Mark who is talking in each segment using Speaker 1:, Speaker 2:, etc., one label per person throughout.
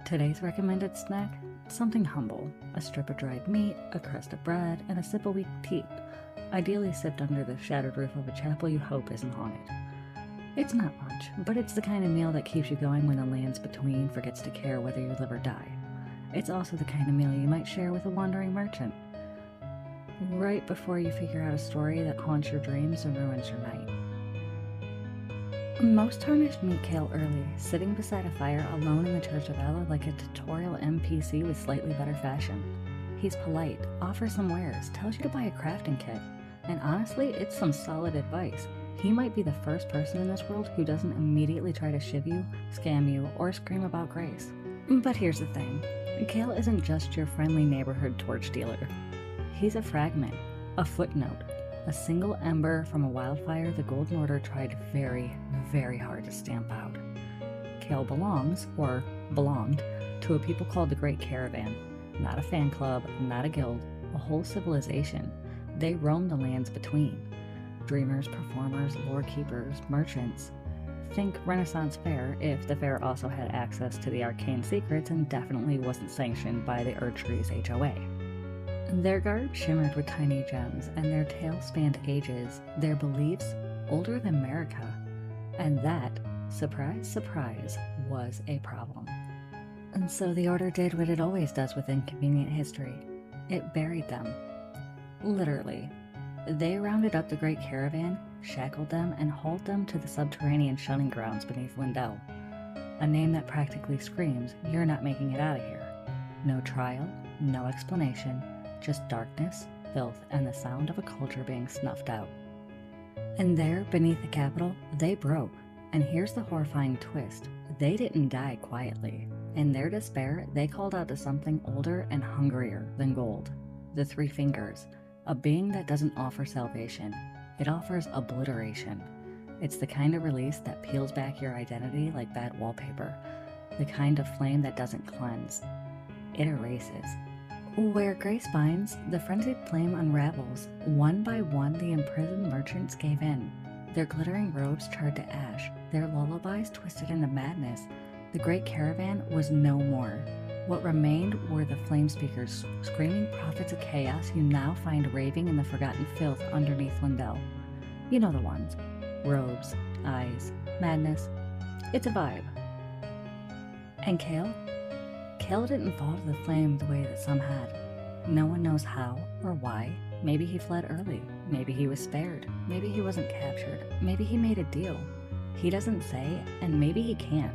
Speaker 1: Today's recommended snack? Something humble. A strip of dried meat, a crust of bread, and a sip of weak tea. Ideally sipped under the shattered roof of a chapel you hope isn't haunted. It's not much, but it's the kind of meal that keeps you going when the lands between forgets to care whether you live or die. It's also the kind of meal you might share with a wandering merchant, right before you figure out a story that haunts your dreams and ruins your night. Most Tarnished meet Kale early, sitting beside a fire alone in the Church of Ella like a tutorial NPC with slightly better fashion. He's polite, offers some wares, tells you to buy a crafting kit, and honestly, it's some solid advice. He might be the first person in this world who doesn't immediately try to shiv you, scam you, or scream about grace. But here's the thing, Kale isn't just your friendly neighborhood torch dealer. He's a fragment, a footnote, a single ember from a wildfire the Golden Order tried very, very hard to stamp out. Kale belongs, or belonged, to a people called the Great Caravan. Not a fan club, not a guild, a whole civilization. They roam the lands between. Dreamers, performers, lorekeepers, merchants. Think Renaissance Fair if the fair also had access to the arcane secrets and definitely wasn't sanctioned by the Erdtree's HOA. Their garb shimmered with tiny gems, and their tales spanned ages, their beliefs older than America. And that, surprise, surprise, was a problem. And so the Order did what it always does with inconvenient history. It buried them. Literally. They rounded up the Great Caravan, shackled them, and hauled them to the Subterranean Shunning-Grounds beneath Leyndell. A name that practically screams, you're not making it out of here. No trial, no explanation, just darkness, filth, and the sound of a culture being snuffed out. And there, beneath the capital, they broke. And here's the horrifying twist. They didn't die quietly. In their despair, they called out to something older and hungrier than gold. The Three Fingers. A being that doesn't offer salvation. It offers obliteration. It's the kind of release that peels back your identity like bad wallpaper. The kind of flame that doesn't cleanse. It erases. Where grace binds, the Frenzied Flame unravels. One by one, the imprisoned merchants gave in. Their glittering robes charred to ash, their lullabies twisted into madness. The Great Caravan was no more. What remained were the flame speakers, screaming prophets of chaos you now find raving in the forgotten filth underneath Leyndell. You know the ones. Robes, eyes, madness. It's a vibe. And Kale? Kale didn't fall to the flame the way that some had. No one knows how or why. Maybe he fled early. Maybe he was spared. Maybe he wasn't captured. Maybe he made a deal. He doesn't say, and maybe he can't.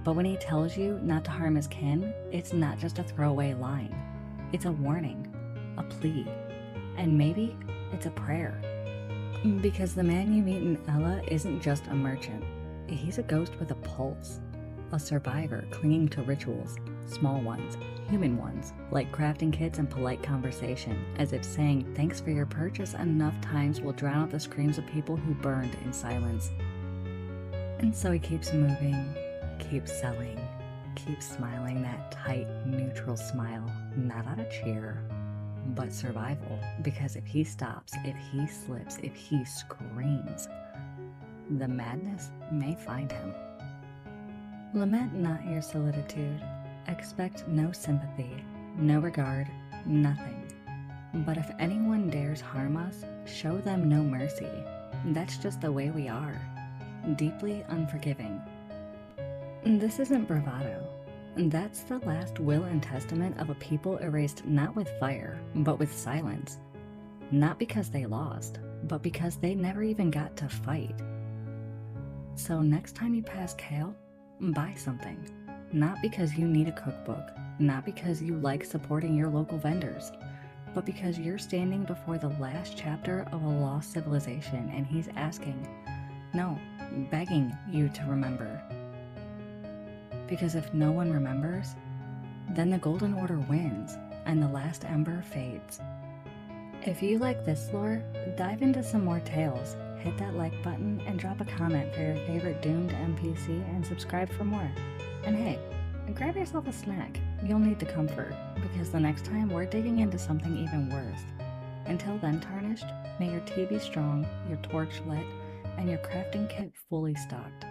Speaker 1: But when he tells you not to harm his kin, it's not just a throwaway line. It's a warning, a plea, and maybe it's a prayer. Because the man you meet in Ella isn't just a merchant. He's a ghost with a pulse. A survivor clinging to rituals, small ones, human ones, like crafting kits and polite conversation, as if saying thanks for your purchase enough times will drown out the screams of people who burned in silence. And so he keeps moving, keeps selling, keeps smiling that tight, neutral smile, not out of cheer, but survival, because if he stops, if he slips, if he screams, the madness may find him. Lament not your solitude. Expect no sympathy, no regard, nothing. But if anyone dares harm us, show them no mercy. That's just the way we are. Deeply unforgiving. This isn't bravado. That's the last will and testament of a people erased not with fire, but with silence. Not because they lost, but because they never even got to fight. So next time you pass Kale, buy something. Not because you need a cookbook, not because you like supporting your local vendors, but because you're standing before the last chapter of a lost civilization and he's asking, no, begging you to remember. Because if no one remembers, then the Golden Order wins and the last ember fades. If you like this lore, dive into some more tales. Hit that like button and drop a comment for your favorite doomed NPC and subscribe for more. And hey, grab yourself a snack. You'll need the comfort, because the next time we're digging into something even worse. Until then, Tarnished, may your tea be strong, your torch lit, and your crafting kit fully stocked.